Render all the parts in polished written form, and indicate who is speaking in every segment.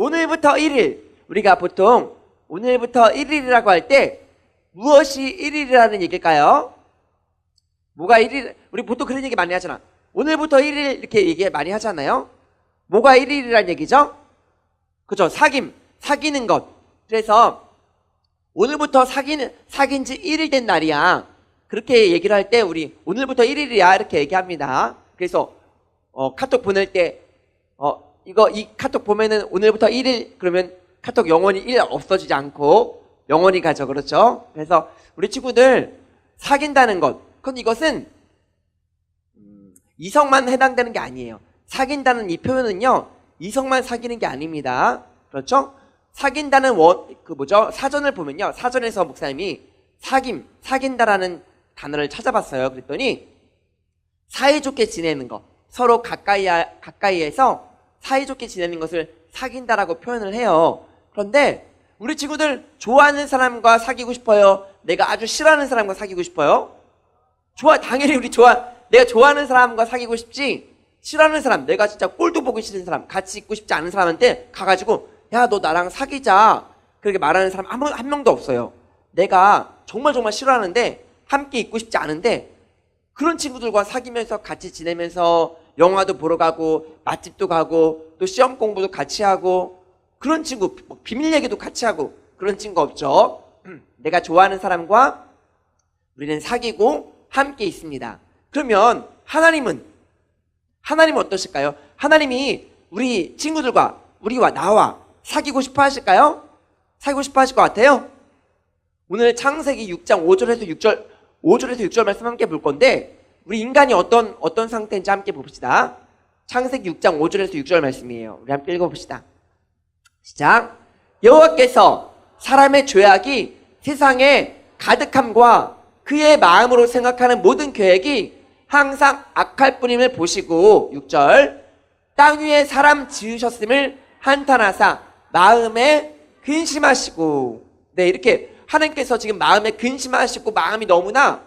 Speaker 1: 오늘부터 1일. 우리가 보통 오늘부터 1일이라고 할 때 무엇이 1일이라는 얘기일까요? 뭐가 1일? 우리 보통 그런 얘기 많이 하잖아. 오늘부터 1일 이렇게 얘기 많이 하잖아요. 뭐가 1일이라는 얘기죠? 그죠? 사귀는 것. 그래서 오늘부터 사귄 지 1일 된 날이야. 그렇게 얘기를 할 때 우리 오늘부터 1일이야 이렇게 얘기합니다. 그래서 카톡 보낼 때 이 카톡 보면은 오늘부터 1일 그러면 카톡 영원히 1 없어지지 않고 영원히 가죠. 그렇죠? 그래서 우리 친구들 사귄다는 것. 그건 이것은 이성만 해당되는 게 아니에요. 사귄다는 이 표현은요. 이성만 사귀는 게 아닙니다. 그렇죠? 사귄다는 사전을 보면요. 사전에서 목사님이 사귄다라는 단어를 찾아봤어요. 그랬더니 사이좋게 지내는 거. 서로 가까이에서 사이좋게 지내는 것을 사귄다라고 표현을 해요. 그런데 우리 친구들 좋아하는 사람과 사귀고 싶어요? 내가 아주 싫어하는 사람과 사귀고 싶어요? 당연히 내가 좋아하는 사람과 사귀고 싶지, 싫어하는 사람, 내가 진짜 꼴도 보기 싫은 사람, 같이 있고 싶지 않은 사람한테 가가지고 야, 너 나랑 사귀자 그렇게 말하는 사람 한 명도 없어요. 내가 정말 싫어하는데 함께 있고 싶지 않은데 그런 친구들과 사귀면서 같이 지내면서 영화도 보러 가고 맛집도 가고 또 시험 공부도 같이 하고 그런 친구, 비밀 얘기도 같이 하고 그런 친구 없죠. 내가 좋아하는 사람과 우리는 사귀고 함께 있습니다. 그러면 하나님은 어떠실까요? 하나님이 우리 친구들과 우리와 나와 사귀고 싶어 하실까요? 사귀고 싶어 하실 것 같아요? 오늘 창세기 6장 5절에서 6절 말씀 함께 볼 건데 우리 인간이 어떤 상태인지 함께 봅시다. 창세기 6장 5절에서 6절 말씀이에요. 우리 함께 읽어봅시다. 시작. 여호와께서 사람의 죄악이 세상에 가득함과 그의 마음으로 생각하는 모든 계획이 항상 악할 뿐임을 보시고 6절 땅 위에 사람 지으셨음을 한탄하사 마음에 근심하시고 네 이렇게 하나님께서 지금 마음에 근심하시고 마음이 너무나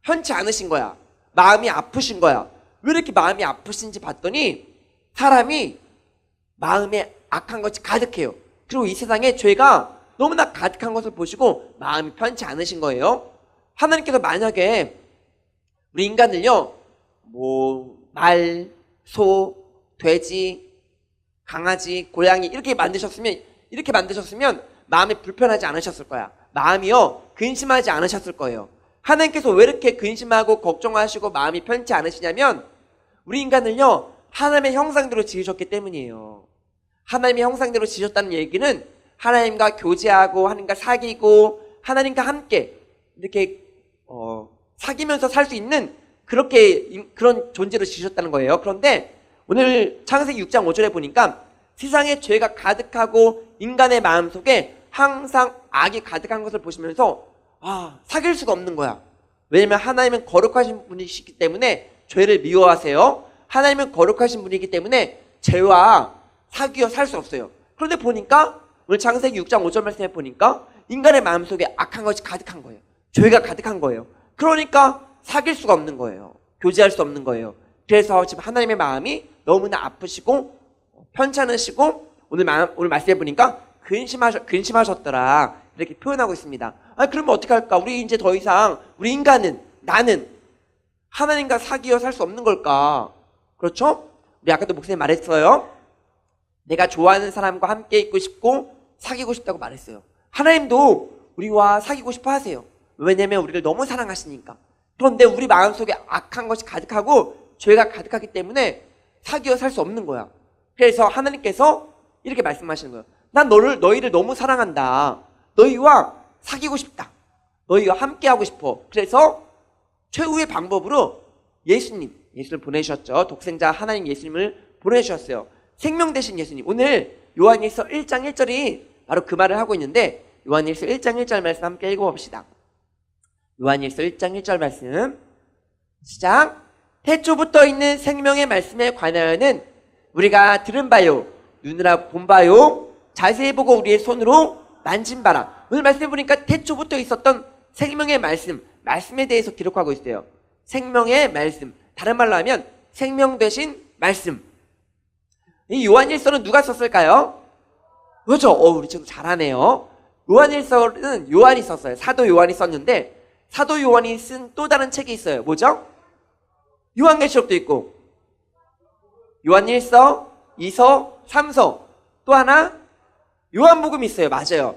Speaker 1: 편치 않으신 거야. 마음이 아프신 거야. 왜 이렇게 마음이 아프신지 봤더니 사람이 마음에 악한 것이 가득해요. 그리고 이 세상에 죄가 너무나 가득한 것을 보시고 마음이 편치 않으신 거예요. 하나님께서 만약에 우리 인간을요 말, 소, 돼지, 강아지, 고양이 이렇게 만드셨으면 마음이 불편하지 않으셨을 거야. 마음이요 근심하지 않으셨을 거예요. 하나님께서 왜 이렇게 근심하고 걱정하시고 마음이 편치 않으시냐면 우리 인간을요 하나님의 형상대로 지으셨기 때문이에요. 하나님의 형상대로 지으셨다는 얘기는 하나님과 교제하고 하나님과 사귀고 하나님과 함께 이렇게 사귀면서 살 수 있는 그런 존재로 지으셨다는 거예요. 그런데 오늘 창세기 6장 5절에 보니까 세상에 죄가 가득하고 인간의 마음속에 항상 악이 가득한 것을 보시면서 사귈 수가 없는 거야. 왜냐면 하나님은 거룩하신 분이시기 때문에 죄를 미워하세요. 하나님은 거룩하신 분이기 때문에 죄와 사귀어 살 수 없어요. 그런데 보니까 오늘 창세기 6장 5절 말씀에 보니까 인간의 마음속에 악한 것이 가득한 거예요. 죄가 가득한 거예요. 그러니까 사귈 수가 없는 거예요. 교제할 수 없는 거예요. 그래서 지금 하나님의 마음이 너무나 아프시고 편찮으시고 오늘 말씀해 보니까 근심하셨더라 이렇게 표현하고 있습니다. 그러면 어떻게 할까? 우리 이제 더 이상 우리 나는 하나님과 사귀어 살 수 없는 걸까? 그렇죠? 우리 아까도 목사님 말했어요. 내가 좋아하는 사람과 함께 있고 싶고 사귀고 싶다고 말했어요. 하나님도 우리와 사귀고 싶어 하세요. 왜냐면 우리를 너무 사랑하시니까. 그런데 우리 마음속에 악한 것이 가득하고 죄가 가득하기 때문에 사귀어 살 수 없는 거야. 그래서 하나님께서 이렇게 말씀하시는 거예요. 난 너희를 너무 사랑한다. 너희와 사귀고 싶다. 너희와 함께하고 싶어. 그래서 최후의 방법으로 예수님을 보내주셨죠. 독생자 하나님 예수님을 보내주셨어요. 생명 되신 예수님. 오늘 요한일서 1장 1절이 바로 그 말을 하고 있는데 요한일서 1장 1절 말씀 함께 읽어봅시다. 요한일서 1장 1절 말씀 시작. 태초부터 있는 생명의 말씀에 관하여는 우리가 들은 바요 눈으로 본 바요 자세히 보고 우리의 손으로 만진 바라. 오늘 말씀해 보니까 태초부터 있었던 생명의 말씀에 대해서 기록하고 있어요. 생명의 말씀, 다른 말로 하면 생명 되신 말씀. 이 요한일서는 누가 썼을까요? 그렇죠. 우리 친구 잘하네요. 요한일서는 요한이 썼어요. 사도 요한이 썼는데 사도 요한이 쓴 또 다른 책이 있어요. 뭐죠? 요한계시록도 있고 요한일서, 2서, 3서, 또 하나 요한복음이 있어요. 맞아요.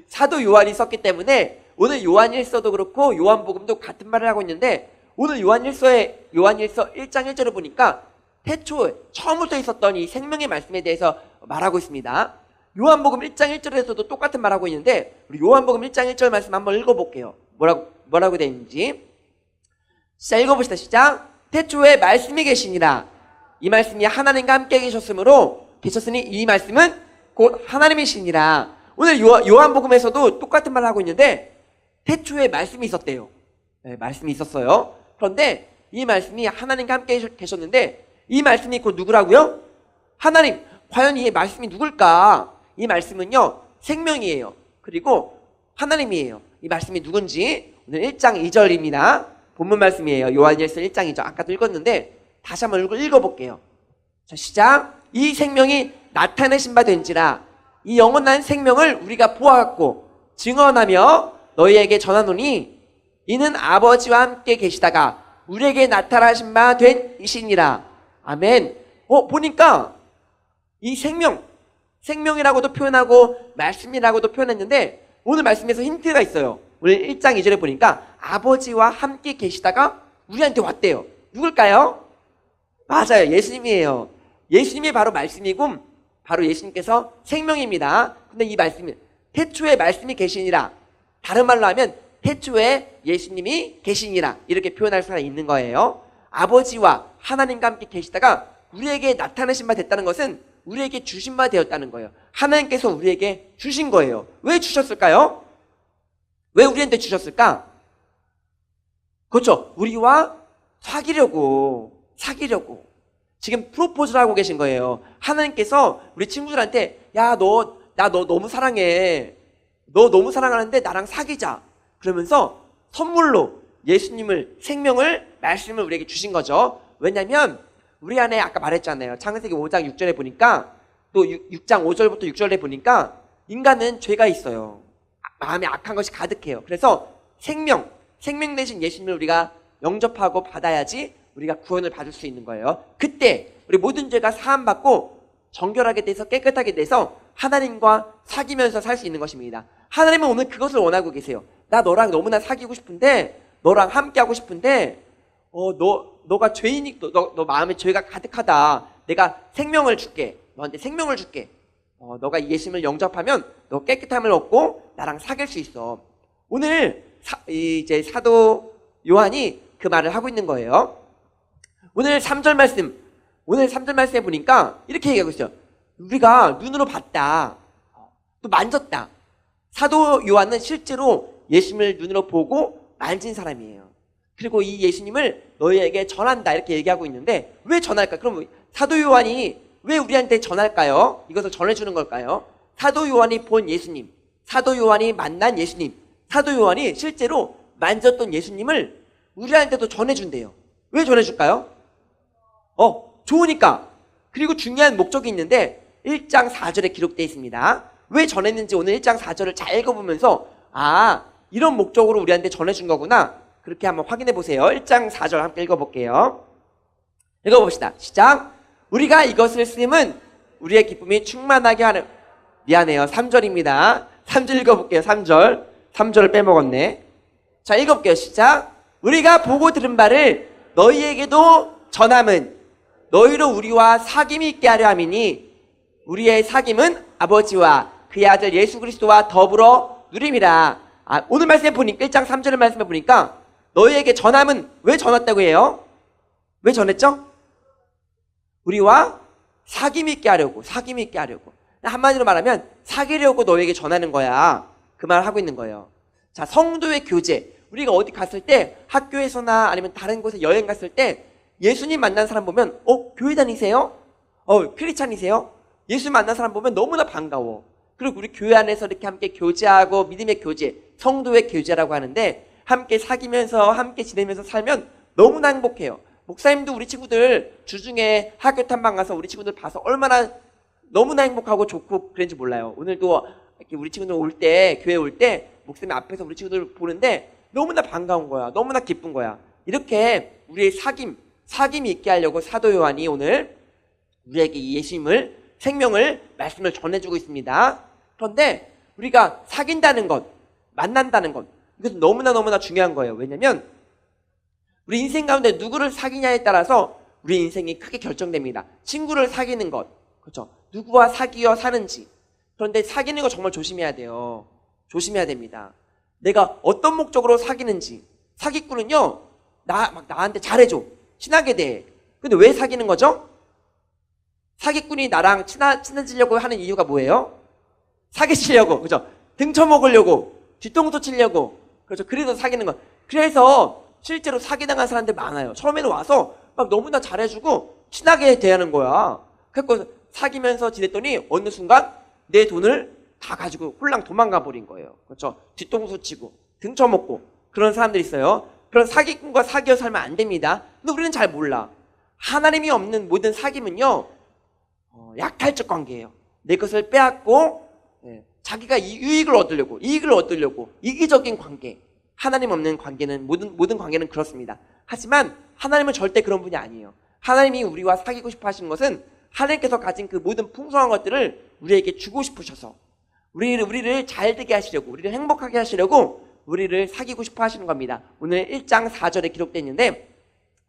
Speaker 1: 사도 요한이 썼기 때문에 오늘 요한일서도 그렇고 요한복음도 같은 말을 하고 있는데 오늘 요한일서 1장 1절을 보니까 태초에 처음부터 있었던 이 생명의 말씀에 대해서 말하고 있습니다. 요한복음 1장 1절에서도 똑같은 말하고 있는데 우리 요한복음 1장 1절 말씀 한번 읽어볼게요. 뭐라고 되어 있는지. 자, 읽어봅시다. 시작. 태초에 말씀이 계시니라. 이 말씀이 하나님과 함께 계셨으니 이 말씀은 곧 하나님이시니라. 오늘 요한복음에서도 똑같은 말을 하고 있는데 태초에 말씀이 있었대요. 네, 말씀이 있었어요. 그런데 이 말씀이 하나님과 함께 계셨는데 이 말씀이 곧 누구라고요? 하나님. 과연 이 말씀이 누굴까? 이 말씀은요 생명이에요. 그리고 하나님이에요. 이 말씀이 누군지 오늘 1장 2절입니다. 본문 말씀이에요. 요한일서 1장 2절. 아까도 읽었는데 다시 한번 읽어볼게요. 자, 시작. 이 생명이 나타내신 바 된지라. 이 영원한 생명을 우리가 보아갖고 증언하며 너희에게 전하노니 이는 아버지와 함께 계시다가 우리에게 나타나신 바 된 이시니라. 아멘. 보니까 이 생명이라고도 표현하고 말씀이라고도 표현했는데 오늘 말씀에서 힌트가 있어요. 오늘 1장 2절에 보니까 아버지와 함께 계시다가 우리한테 왔대요. 누굴까요? 맞아요. 예수님이에요. 예수님이 바로 말씀이고 바로 예수님께서 생명입니다. 근데 이 말씀이 태초에 말씀이 계시니라. 다른 말로 하면 태초에 예수님이 계시니라. 이렇게 표현할 수가 있는 거예요. 아버지와 하나님과 함께 계시다가 우리에게 나타나신 바 됐다는 것은 우리에게 주신 바 되었다는 거예요. 하나님께서 우리에게 주신 거예요. 왜 주셨을까요? 왜 우리한테 주셨을까? 그렇죠. 우리와 사귀려고. 지금 프로포즈를 하고 계신 거예요. 하나님께서 우리 친구들한테 야, 나 너 너무 사랑해. 너 너무 사랑하는데 나랑 사귀자. 그러면서 선물로 예수님을, 생명을, 말씀을 우리에게 주신 거죠. 왜냐면 우리 안에 아까 말했잖아요. 창세기 5장 6절에 보니까 또 6장 5절부터 6절에 보니까 인간은 죄가 있어요. 마음에 악한 것이 가득해요. 그래서 생명 대신 예수님을 우리가 영접하고 받아야지 우리가 구원을 받을 수 있는 거예요. 그때 우리 모든 죄가 사함받고 정결하게 돼서 깨끗하게 돼서 하나님과 사귀면서 살 수 있는 것입니다. 하나님은 오늘 그것을 원하고 계세요. 나 너랑 너무나 사귀고 싶은데 너랑 함께하고 싶은데 너가 죄인이 너 마음에 죄가 가득하다. 내가 생명을 줄게. 너한테 생명을 줄게. 너가 이 예수님을 영접하면 너 깨끗함을 얻고 나랑 사귈 수 있어. 오늘 이제 사도 요한이 그 말을 하고 있는 거예요. 오늘 3절 말씀에 보니까 이렇게 얘기하고 있어요. 우리가 눈으로 봤다. 또 만졌다. 사도 요한은 실제로 예수님을 눈으로 보고 만진 사람이에요. 그리고 이 예수님을 너희에게 전한다. 이렇게 얘기하고 있는데 왜 전할까? 그럼 사도 요한이 왜 우리한테 전할까요? 이것을 전해주는 걸까요? 사도 요한이 본 예수님, 사도 요한이 만난 예수님, 사도 요한이 실제로 만졌던 예수님을 우리한테도 전해준대요. 왜 전해줄까요? 좋으니까. 그리고 중요한 목적이 있는데 1장 4절에 기록되어 있습니다. 왜 전했는지 오늘 1장 4절을 잘 읽어보면서 이런 목적으로 우리한테 전해준 거구나. 그렇게 한번 확인해 보세요. 1장 4절 함께 읽어볼게요. 읽어봅시다. 시작. 우리가 이것을 쓰면 우리의 기쁨이 충만하게 하는. 미안해요. 3절입니다. 3절 읽어볼게요. 3절을 빼먹었네. 자, 읽어볼게요. 시작. 우리가 보고 들은 바를 너희에게도 전함은 너희로 우리와 사귐이 있게 하려 함이니 우리의 사귐은 아버지와 그의 아들 예수 그리스도와 더불어 누림이라. 오늘 말씀에 보니까 1장 3절의 말씀에 보니까 너희에게 전함은 왜 전했다고 해요? 왜 전했죠? 우리와 사귐이 있게 하려고. 한마디로 말하면 사귀려고 너희에게 전하는 거야. 그 말을 하고 있는 거예요. 자, 성도의 교제. 우리가 어디 갔을 때 학교에서나 아니면 다른 곳에 여행 갔을 때 예수님 만난 사람 보면 교회 다니세요? 크리스찬이세요? 예수 만난 사람 보면 너무나 반가워. 그리고 우리 교회 안에서 이렇게 함께 교제하고 믿음의 교제, 성도의 교제라고 하는데 함께 사귀면서 함께 지내면서 살면 너무나 행복해요. 목사님도 우리 친구들 주중에 학교 탐방 가서 우리 친구들 봐서 얼마나 너무나 행복하고 좋고 그런지 몰라요. 오늘도 이렇게 우리 친구들 올 때, 교회 올 때 목사님 앞에서 우리 친구들 보는데 너무나 반가운 거야. 너무나 기쁜 거야. 이렇게 우리의 사귐이 있게 하려고 사도 요한이 오늘 우리에게 이 예수님을, 생명을, 말씀을 전해주고 있습니다. 그런데 우리가 사귄다는 것, 만난다는 것, 이것은 너무나 중요한 거예요. 왜냐면 우리 인생 가운데 누구를 사귀냐에 따라서 우리 인생이 크게 결정됩니다. 친구를 사귀는 것, 그렇죠? 누구와 사귀어 사는지. 그런데 사귀는 거 정말 조심해야 돼요. 조심해야 됩니다. 내가 어떤 목적으로 사귀는지. 사기꾼은요, 나한테 잘해줘. 친하게 돼. 근데 왜 사귀는 거죠? 사기꾼이 나랑 친해지려고 하는 이유가 뭐예요? 사기치려고, 그죠? 등쳐먹으려고, 뒤통수 치려고, 그렇죠? 그래서 사귀는 거. 그래서 실제로 사기당한 사람들 많아요. 처음에는 와서 막 너무나 잘해주고 친하게 대하는 거야. 그래서 사귀면서 지냈더니 어느 순간 내 돈을 다 가지고 홀랑 도망가 버린 거예요. 그렇죠? 뒤통수 치고 등쳐먹고 그런 사람들이 있어요. 그런 사기꾼과 사귀어 살면 안 됩니다. 근데 우리는 잘 몰라. 하나님이 없는 모든 사귐은요, 약탈적 관계예요. 내 것을 빼앗고 자기가 이익을 얻으려고, 이기적인 관계. 하나님 없는 관계는, 모든 관계는 그렇습니다. 하지만 하나님은 절대 그런 분이 아니에요. 하나님이 우리와 사귀고 싶어 하시는 것은 하나님께서 가진 그 모든 풍성한 것들을 우리에게 주고 싶으셔서 우리를 잘 되게 하시려고, 우리를 행복하게 하시려고 우리를 사귀고 싶어 하시는 겁니다. 오늘 1장 4절에 기록되어 있는데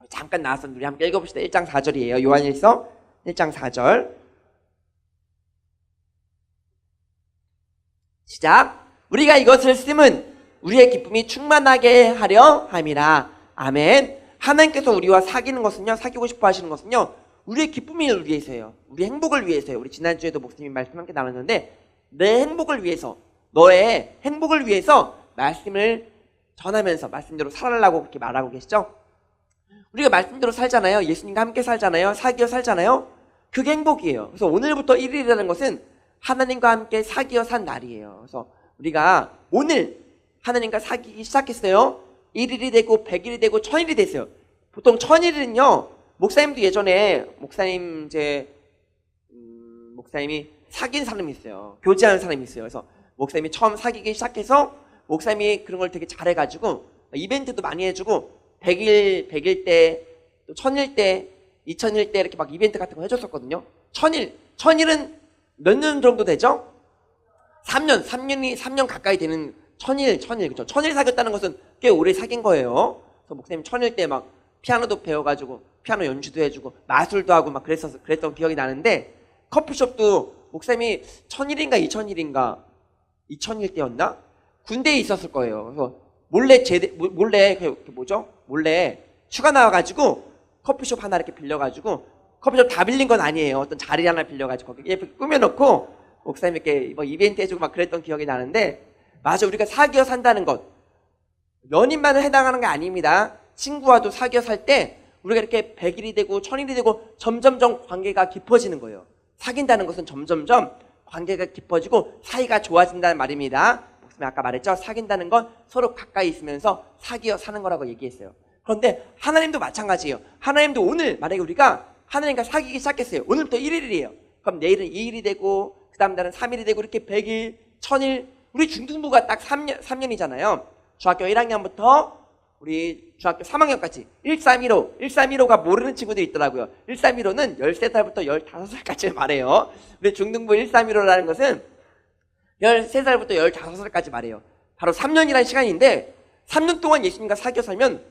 Speaker 1: 잠깐 나와서 우리 함께 읽어봅시다. 1장 4절이에요. 요한일서 1장 4절 시작. 우리가 이것을 쓰면 우리의 기쁨이 충만하게 하려 함이라. 아멘. 하나님께서 우리와 사귀는 것은요, 사귀고 싶어 하시는 것은요, 우리의 기쁨을 위해서예요. 우리 행복을 위해서예요. 우리 지난주에도 목사님 말씀 함께 나눴는데 내 행복을 위해서, 너의 행복을 위해서 말씀을 전하면서 말씀대로 살아라고 그렇게 말하고 계시죠. 우리가 말씀대로 살잖아요. 예수님과 함께 살잖아요. 사귀어 살잖아요. 그게 행복이에요. 그래서 오늘부터 1일이라는 것은 하나님과 함께 사귀어 산 날이에요. 그래서 우리가 오늘 하나님과 사귀기 시작했어요. 1일이 되고 100일이 되고 1000일이 됐어요. 보통 1000일은요, 목사님도 예전에 목사님이 사귄 사람이 있어요. 교제하는 사람이 있어요. 그래서 목사님이 처음 사귀기 시작해서 목사님이 그런 걸 되게 잘해가지고 이벤트도 많이 해주고 100일 때, 또 1000일 때, 2000일 때 이렇게 막 이벤트 같은 거 해줬었거든요. 1000일은 몇 년 정도 되죠? 3년 가까이 되는 1000일, 그죠? 1000일 사귀었다는 것은 꽤 오래 사귄 거예요. 그래서 목사님 1000일 때 막 피아노도 배워가지고 피아노 연주도 해주고 마술도 하고 막 그랬던 기억이 나는데, 커피숍도 목사님이 1000일인가 2000일 때였나? 군대에 있었을 거예요. 그래서 몰래 휴가 나와가지고 커피숍 하나 이렇게 빌려가지고, 커피숍 다 빌린 건 아니에요. 어떤 자리 하나 빌려가지고 거기 예쁘게 꾸며놓고 목사님 이렇게 뭐 이벤트 해주고 막 그랬던 기억이 나는데, 맞아, 우리가 사귀어 산다는 것, 연인만을 해당하는 게 아닙니다. 친구와도 사귀어 살 때 우리가 이렇게 100일이 되고 1000일이 되고 점점점 관계가 깊어지는 거예요. 사귄다는 것은 점점점 관계가 깊어지고 사이가 좋아진다는 말입니다. 목사님 아까 말했죠? 사귄다는 건 서로 가까이 있으면서 사귀어 사는 거라고 얘기했어요. 그런데 하나님도 마찬가지예요. 하나님도 오늘 만약에 우리가 하나님과 사귀기 시작했어요. 오늘부터 1일이에요. 그럼 내일은 2일이 되고 그 다음 날은 3일이 되고 이렇게 100일, 1000일, 우리 중등부가 딱 3년이잖아요. 중학교 1학년부터 우리 중학교 3학년까지 1315가 모르는 친구들이 있더라고요. 1315는 13살부터 15살까지 말해요. 우리 중등부 1315라는 것은 13살부터 15살까지 말해요. 바로 3년이라는 시간인데 3년 동안 예수님과 사귀어 살면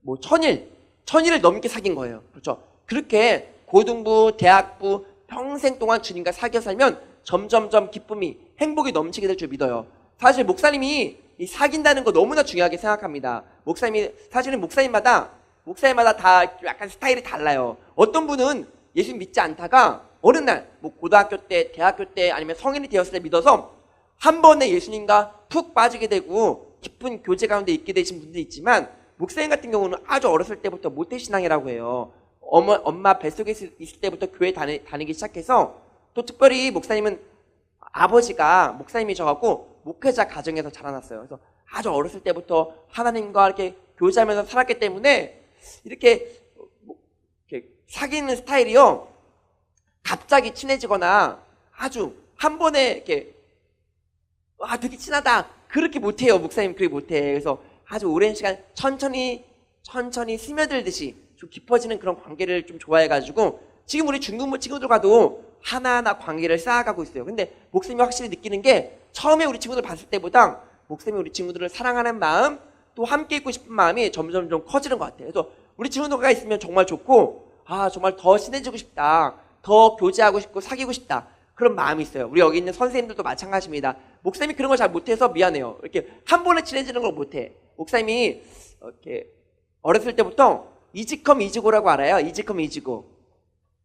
Speaker 1: 뭐 1000일을 넘게 사귄 거예요. 그렇죠? 그렇게 고등부, 대학부 평생 동안 주님과 사귀어 살면 점점점 기쁨이, 행복이 넘치게 될 줄 믿어요. 사실 목사님이 이 사귄다는 거 너무나 중요하게 생각합니다. 사실은 목사님마다 다 약간 스타일이 달라요. 어떤 분은 예수 믿지 않다가 어느 날 뭐 고등학교 때, 대학교 때 아니면 성인이 되었을 때 믿어서 한 번에 예수님과 푹 빠지게 되고 깊은 교제 가운데 있게 되신 분도 있지만, 목사님 같은 경우는 아주 어렸을 때부터 모태신앙이라고 해요. 엄마 뱃속에 있을 때부터 교회 다니기 시작해서, 또 특별히 목사님은 아버지가 목사님이셔갖고 목회자 가정에서 자라났어요. 그래서 아주 어렸을 때부터 하나님과 이렇게 교제하면서 살았기 때문에 이렇게 사귀는 스타일이요, 갑자기 친해지거나 아주 한 번에 이렇게 되게 친하다 그렇게 못해요. 목사님 그렇게 못해. 그래서 아주 오랜 시간 천천히 스며들듯이 좀 깊어지는 그런 관계를 좀 좋아해가지고 지금 우리 중등부 친구들과도 하나하나 관계를 쌓아가고 있어요. 근데 목사님이 확실히 느끼는 게 처음에 우리 친구들 봤을 때보다 목사님이 우리 친구들을 사랑하는 마음 또 함께 있고 싶은 마음이 점점 좀 커지는 것 같아요. 그래서 우리 친구들과 있으면 정말 좋고 정말 더 친해지고 싶다. 더 교제하고 싶고 사귀고 싶다. 그런 마음이 있어요. 우리 여기 있는 선생님들도 마찬가지입니다. 목사님이 그런 걸 잘 못해서 미안해요. 이렇게 한 번에 친해지는 걸 못해. 목사님이 이렇게 어렸을 때부터 이지컴 이지고라고 알아요. 이지컴 이지고.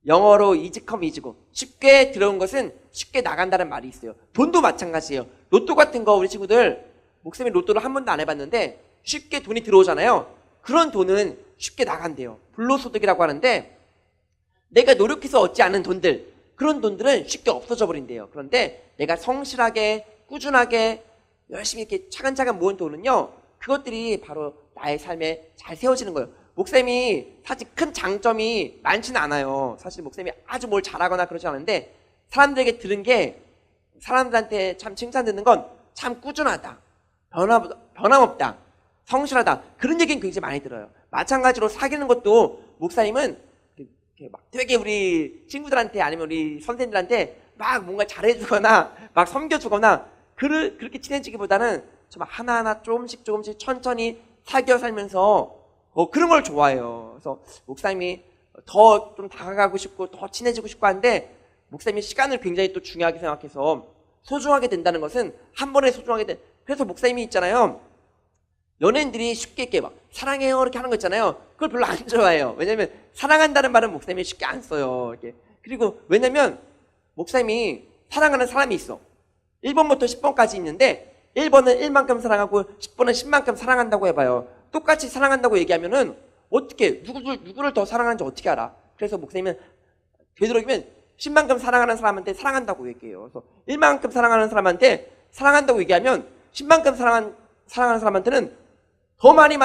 Speaker 1: 영어로 이지컴 이지고. 쉽게 들어온 것은 쉽게 나간다는 말이 있어요. 돈도 마찬가지예요. 로또 같은 거 우리 친구들 목사님이 로또를 한 번도 안 해봤는데 쉽게 돈이 들어오잖아요. 그런 돈은 쉽게 나간대요. 불로소득이라고 하는데 내가 노력해서 얻지 않은 돈들 그런 돈들은 쉽게 없어져 버린대요. 그런데 내가 성실하게 꾸준하게 열심히 이렇게 차근차근 모은 돈은요. 그것들이 바로 나의 삶에 잘 세워지는 거예요. 목사님이 사실 큰 장점이 많지는 않아요. 사실 목사님이 아주 뭘 잘하거나 그러지 않은데 사람들에게 들은 게 사람들한테 참 칭찬 듣는 건 참 꾸준하다. 변함없다. 성실하다. 그런 얘기는 굉장히 많이 들어요. 마찬가지로 사귀는 것도 목사님은 막 되게 우리 친구들한테 아니면 우리 선생님들한테 막 뭔가 잘해주거나 막 섬겨주거나 그렇게 친해지기보다는 좀 하나하나 조금씩 천천히 사귀어 살면서 그런 걸 좋아해요. 그래서 목사님이 더 좀 다가가고 싶고 더 친해지고 싶고 한데 목사님이 시간을 굉장히 또 중요하게 생각해서 소중하게 된다는 것은 한 번에 소중하게 된. 그래서 목사님이 있잖아요. 연예인들이 쉽게 이렇게 막 사랑해요 이렇게 하는 거 있잖아요. 그걸 별로 안 좋아해요. 왜냐면 사랑한다는 말은 목사님이 쉽게 안 써요. 이렇게. 그리고 왜냐면 목사님이 사랑하는 사람이 있어. 1번부터 10번까지 있는데 1번은 1만큼 사랑하고 10번은 10만큼 사랑한다고 해봐요. 똑같이 사랑한다고 얘기하면은 어떻게 누구를 더 사랑하는지 어떻게 알아? 그래서 목사님은 되도록이면 10만큼 사랑하는 사람한테 사랑한다고 얘기해요. 그래서 1만큼 사랑하는 사람한테 사랑한다고 얘기하면 10만큼 사랑하는 사람한테는 더 많이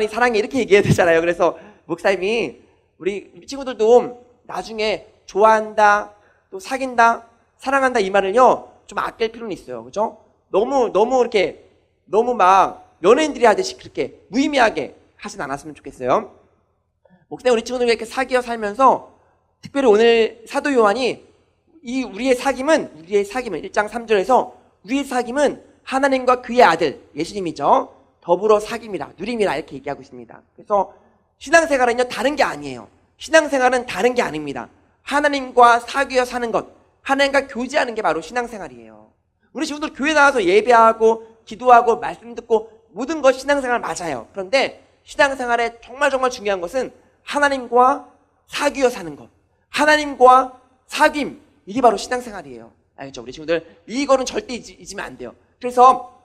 Speaker 1: 사랑해 이렇게 얘기해야 되잖아요. 그래서 목사님이 우리 친구들도 나중에 좋아한다 또 사귄다 사랑한다 이 말을요 좀 아낄 필요는 있어요. 그죠? 너무 이렇게 너무 막 연예인들이 하듯이 그렇게 무의미하게 하진 않았으면 좋겠어요. 목사님 우리 친구들과 이렇게 사귀어 살면서 특별히 오늘 사도 요한이 우리의 사귐은 1장 3절에서 우리의 사귐은 하나님과 그의 아들 예수님이죠. 더불어 사귐이라 누림이라 이렇게 얘기하고 있습니다. 그래서 신앙생활은요 다른 게 아니에요. 신앙생활은 다른 게 아닙니다. 하나님과 사귀어 사는 것, 하나님과 교제하는 게 바로 신앙생활이에요. 우리 친구들 교회 나와서 예배하고 기도하고 말씀 듣고 모든 것 신앙생활 맞아요. 그런데 신앙생활에 정말 중요한 것은 하나님과 사귀어 사는 것, 하나님과 사귐 이게 바로 신앙생활이에요. 알겠죠? 우리 친구들 이거는 절대 잊으면 안 돼요. 그래서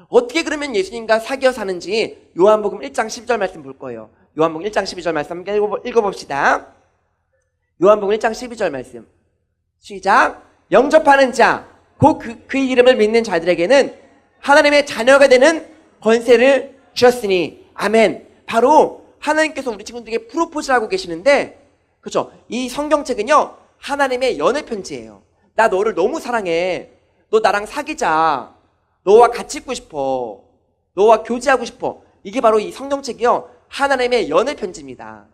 Speaker 1: 어떻게 그러면 예수님과 사귀어 사는지 요한복음 1장 12절 말씀 볼 거예요. 요한복음 1장 12절 말씀 함께 읽어봅시다. 요한복음 1장 12절 말씀 시작. 영접하는 자 곧 그 이름을 믿는 자들에게는 하나님의 자녀가 되는 권세를 주셨으니 아멘. 바로 하나님께서 우리 친구들에게 프로포즈를 하고 계시는데 그렇죠? 이 성경책은요 하나님의 연애 편지예요. 나 너를 너무 사랑해. 너 나랑 사귀자. 너와 같이 있고 싶어. 너와 교제하고 싶어. 이게 바로 이 성경책이요 하나님의 연애 편지입니다.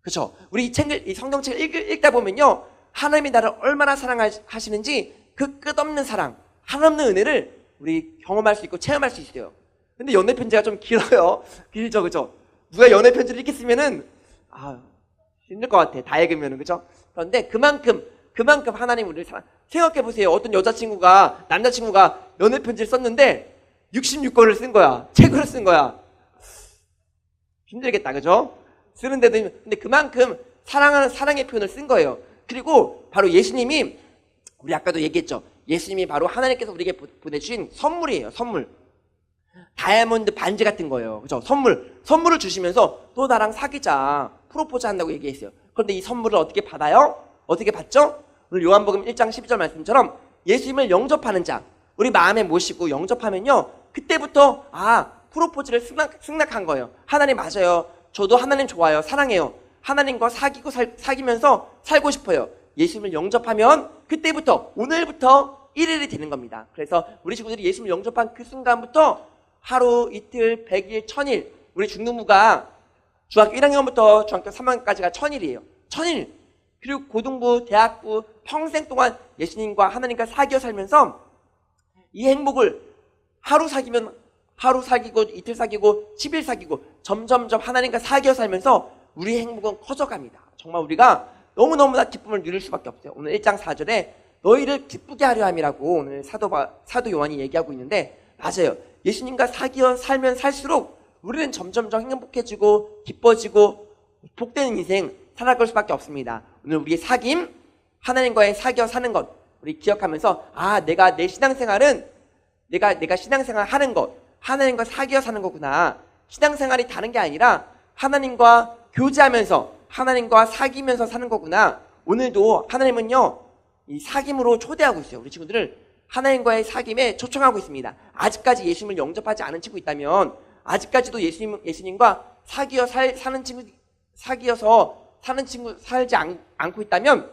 Speaker 1: 그렇죠? 우리 이 성경책을 읽다 보면요 하나님이 나를 얼마나 사랑하시는지 그 끝없는 사랑, 한없는 은혜를 우리 경험할 수 있고 체험할 수 있어요. 근데 연애 편지가 좀 길어요. 길죠, 그렇죠? 누가 연애 편지를 이렇게 쓰면은 힘들 것 같아. 다 읽으면은 그렇죠? 그런데 그만큼 하나님 우리를 생각해 보세요. 어떤 남자친구가 연애 편지를 썼는데 66권을 쓴 거야. 책으로 쓴 거야. 힘들겠다, 그죠? 쓰는데도 근데 그만큼 사랑의 표현을 쓴 거예요. 그리고 바로 예수님이 우리 아까도 얘기했죠. 예수님이 바로 하나님께서 우리에게 보내주신 선물이에요. 선물. 다이아몬드 반지 같은 거예요. 그죠? 선물을 주시면서 또 나랑 사귀자. 프로포즈 한다고 얘기했어요. 그런데 이 선물을 어떻게 받아요? 어떻게 받죠? 오늘 요한복음 1장 12절 말씀처럼 예수님을 영접하는 자, 우리 마음에 모시고 영접하면요. 그때부터 프로포즈를 승낙한 거예요. 하나님 맞아요. 저도 하나님 좋아요. 사랑해요. 하나님과 사귀면서 살고 싶어요. 예수님을 영접하면 그때부터 오늘부터 1일이 되는 겁니다. 그래서 우리 친구들이 예수님을 영접한 그 순간부터 하루, 이틀, 100일, 1000일 우리 중등부가 중학교 1학년부터 중학교 3학년까지가 1000일이에요. 1000일. 그리고 고등부, 대학부 평생 동안 예수님과 하나님과 사귀어 살면서 이 행복을 하루 사귀면 하루 사귀고 이틀 사귀고 10일 사귀고 점점점 하나님과 사귀어 살면서 우리의 행복은 커져갑니다. 정말 우리가 너무너무나 기쁨을 누릴 수밖에 없어요. 오늘 1장 4절에 너희를 기쁘게 하려 함이라고 오늘 사도 요한이 얘기하고 있는데 맞아요. 예수님과 사귀어 살면 살수록 우리는 점점점 행복해지고 기뻐지고 복되는 인생 살아갈 수밖에 없습니다. 오늘 우리의 사귐, 하나님과의 사귀어 사는 것 우리 기억하면서 내가 내 신앙생활은 내가 신앙생활 하는 것 하나님과 사귀어 사는 거구나. 신앙생활이 다른 게 아니라 하나님과 교제하면서 하나님과 사귀면서 사는 거구나. 오늘도 하나님은요 이 사귐으로 초대하고 있어요. 우리 친구들을 하나님과의 사귐에 초청하고 있습니다. 아직까지 예수님을 영접하지 않은 친구 있다면 아직까지도 예수님과 사귀어서 사는 친구 살지 않고 있다면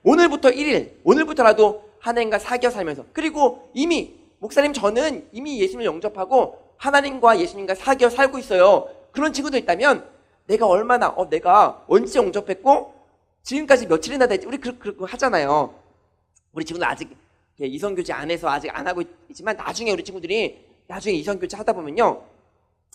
Speaker 1: 오늘부터 1일 오늘부터라도 하나님과 사귀어 살면서 그리고 이미 목사님 저는 이미 예수님을 영접하고 하나님과 예수님과 사귀어 살고 있어요. 그런 친구도 있다면 내가 언제 영접했고 지금까지 며칠이나 됐지 우리 그렇게 하잖아요. 우리 친구들 아직 이성교제 안 해서 아직 안 하고 있지만 나중에 우리 친구들이 나중에 이성교제 하다 보면요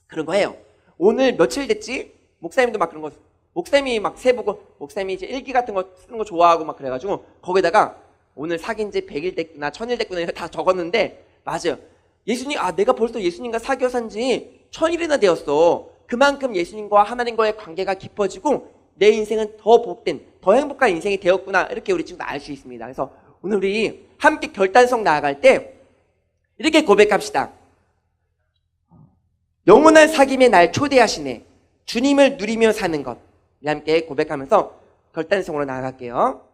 Speaker 1: 그런 거 해요. 오늘 며칠 됐지? 목사님도 막 그런 거 목사님이 막 세보고 목사님이 이제 일기 같은 거 쓰는 거 좋아하고 막 그래가지고 거기다가 오늘 사귄 지 100일 됐구나 1000일 됐구나 다 적었는데 맞아요. 예수님 내가 벌써 예수님과 사귀어 산지 1000일이나 되었어. 그만큼 예수님과 하나님과의 관계가 깊어지고 내 인생은 더 복된 더 행복한 인생이 되었구나 이렇게 우리 친구도 알 수 있습니다. 그래서 오늘 우리 함께 결단성 나아갈 때 이렇게 고백합시다. 영원한 사귐에 날 초대하시네. 주님을 누리며 사는 것. 함께 고백하면서 결단성으로 나아갈게요.